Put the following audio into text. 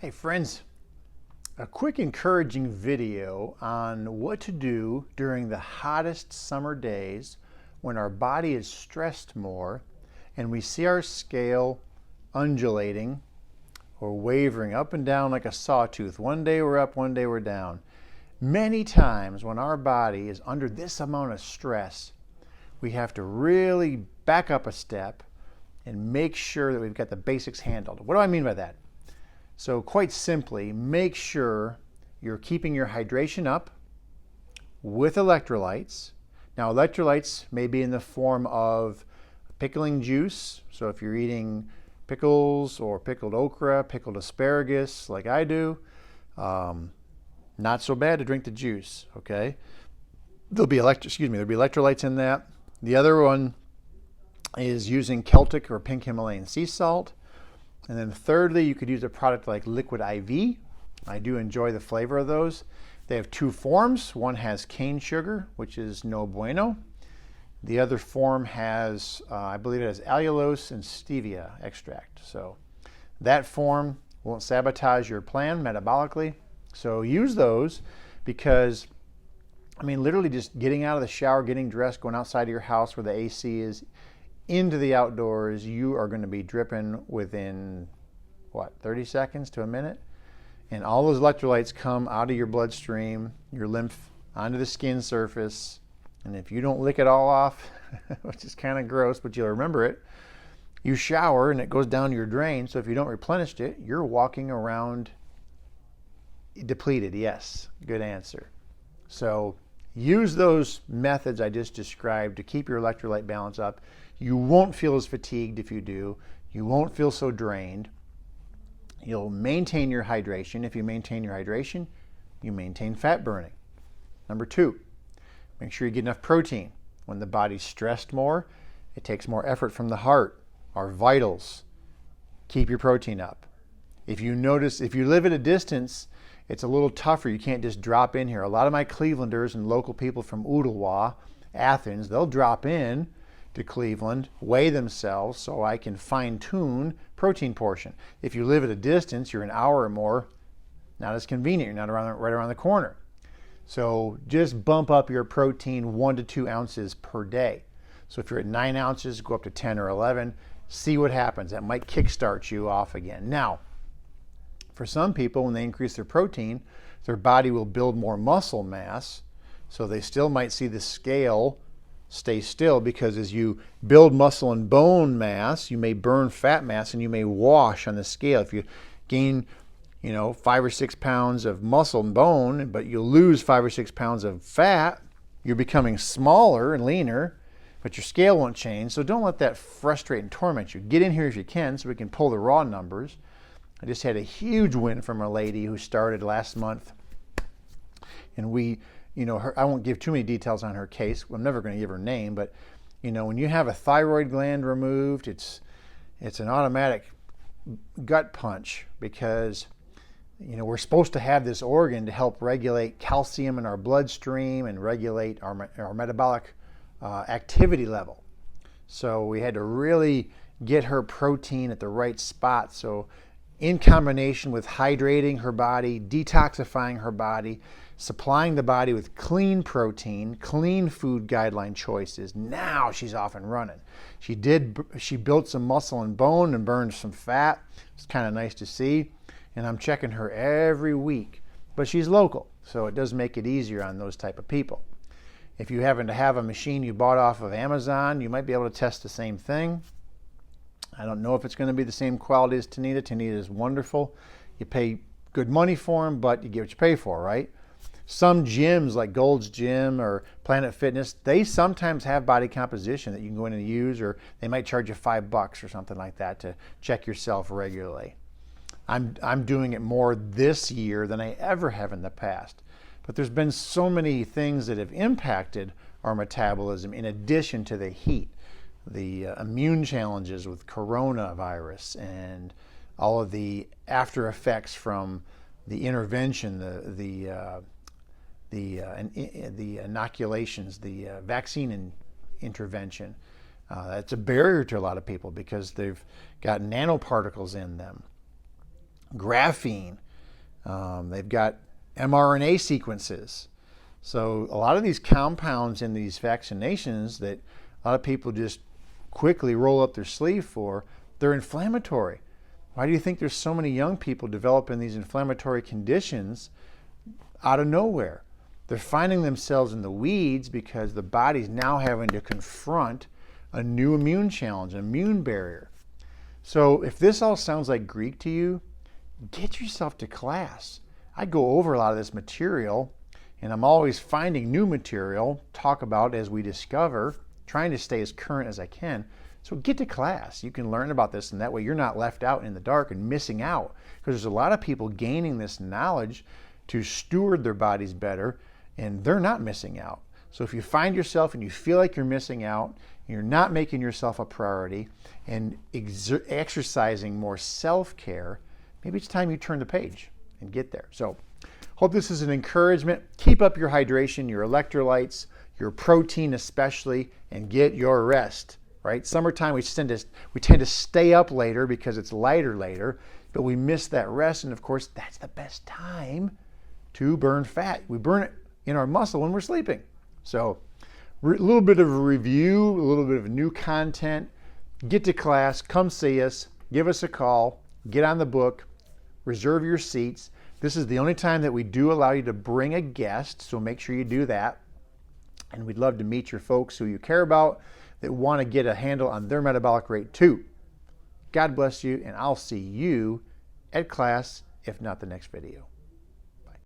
Hey friends, a quick encouraging video on what to do during the hottest summer days when our body is stressed more and we see our scale undulating or wavering up and down like a sawtooth. One day we're up, one day we're down. Many times when our body is under this amount of stress, we have to really back up a step and make sure that we've got the basics handled. What do I mean by that? So quite simply, make sure you're keeping your hydration up with electrolytes. Now, electrolytes may be in the form of pickling juice. So if you're eating pickles or pickled okra, pickled asparagus like I do, not so bad to drink the juice, okay? There'll be electrolytes in that. The other one is using Celtic or pink Himalayan sea salt. And then thirdly, you could use a product like Liquid IV. I do enjoy the flavor of those. They have two forms. One has cane sugar, which is no bueno. The other form has, I believe it has allulose and stevia extract. So that form won't sabotage your plan metabolically. So use those because, I mean, literally just getting out of the shower, getting dressed, going outside of your house where the AC is, into the outdoors, you are going to be dripping within, 30 seconds to a minute? And all those electrolytes come out of your bloodstream, your lymph, onto the skin surface. And if you don't lick it all off, which is kind of gross, but you'll remember it, you shower and it goes down your drain. So if you don't replenish it, you're walking around depleted. Yes, good answer. So use those methods I just described to keep your electrolyte balance up. You won't feel as fatigued if you do. You won't feel so drained. You'll maintain your hydration. If you maintain your hydration, you maintain fat burning. Number two, make sure you get enough protein. When the body's stressed more, it takes more effort from the heart, our vitals. Keep your protein up. If you live at a distance, it's a little tougher. You can't just drop in here. A lot of my Clevelanders and local people from Ooltewah, Athens, they'll drop in to Cleveland, weigh themselves so I can fine-tune protein portion. If you live at a distance, you're an hour or more, not as convenient. You're not right around the corner. So just bump up your protein 1 to 2 ounces per day. So if you're at 9 ounces, go up to 10 or 11. See what happens. That might kickstart you off again. Now, for some people, when they increase their protein, their body will build more muscle mass. So they still might see the scale stay still, because as you build muscle and bone mass, you may burn fat mass and you may wash on the scale. If you gain 5 or 6 pounds of muscle and bone, but you lose 5 or 6 pounds of fat, you're becoming smaller and leaner, but your scale won't change. So don't let that frustrate and torment you. Get in here if you can so we can pull the raw numbers. I just had a huge win from a lady who started last month, and I won't give too many details on her case. I'm never going to give her name, but when you have a thyroid gland removed, it's an automatic gut punch, because we're supposed to have this organ to help regulate calcium in our bloodstream and regulate our metabolic activity level. So we had to really get her protein at the right spot. So in combination with hydrating her body, detoxifying her body, supplying the body with clean protein, clean food guideline choices, now she's off and running. She built some muscle and bone and burned some fat. It's kind of nice to see. And I'm checking her every week. But she's local, so it does make it easier on those type of people. If you happen to have a machine you bought off of Amazon, you might be able to test the same thing. I don't know if it's going to be the same quality as Tanita. Tanita is wonderful. You pay good money for them, but you get what you pay for, right? Some gyms like Gold's Gym or Planet Fitness, they sometimes have body composition that you can go in and use, or they might charge you $5 or something like that to check yourself regularly. I'm doing it more this year than I ever have in the past. But there's been so many things that have impacted our metabolism in addition to the heat. The immune challenges with coronavirus and all of the after effects from the intervention, the inoculations, the vaccine intervention. That's a barrier to a lot of people because they've got nanoparticles in them. graphene. They've got mRNA sequences. So a lot of these compounds in these vaccinations that a lot of people just quickly roll up their sleeve for, they're inflammatory. Why do you think there's so many young people developing these inflammatory conditions out of nowhere? They're finding themselves in the weeds because the body's now having to confront a new immune challenge, an immune barrier. So if this all sounds like Greek to you, get yourself to class. I go over a lot of this material, and I'm always finding new material, talk about as we discover, trying to stay as current as I can. So get to class. You can learn about this, and that way you're not left out in the dark and missing out. Because there's a lot of people gaining this knowledge to steward their bodies better, and they're not missing out. So if you find yourself and you feel like you're missing out, and you're not making yourself a priority, and exercising more self-care, maybe it's time you turn the page and get there. So hope this is an encouragement. Keep up your hydration, your electrolytes, your protein especially, and get your rest. Right? Summertime, we tend to stay up later because it's lighter later, but we miss that rest. And of course, that's the best time to burn fat. We burn it in our muscle when we're sleeping. So a little bit of a review, a little bit of new content. Get to class, come see us, give us a call, get on the book, reserve your seats. This is the only time that we do allow you to bring a guest, so make sure you do that. And we'd love to meet your folks who you care about, that want to get a handle on their metabolic rate too. God bless you, and I'll see you at class, if not the next video.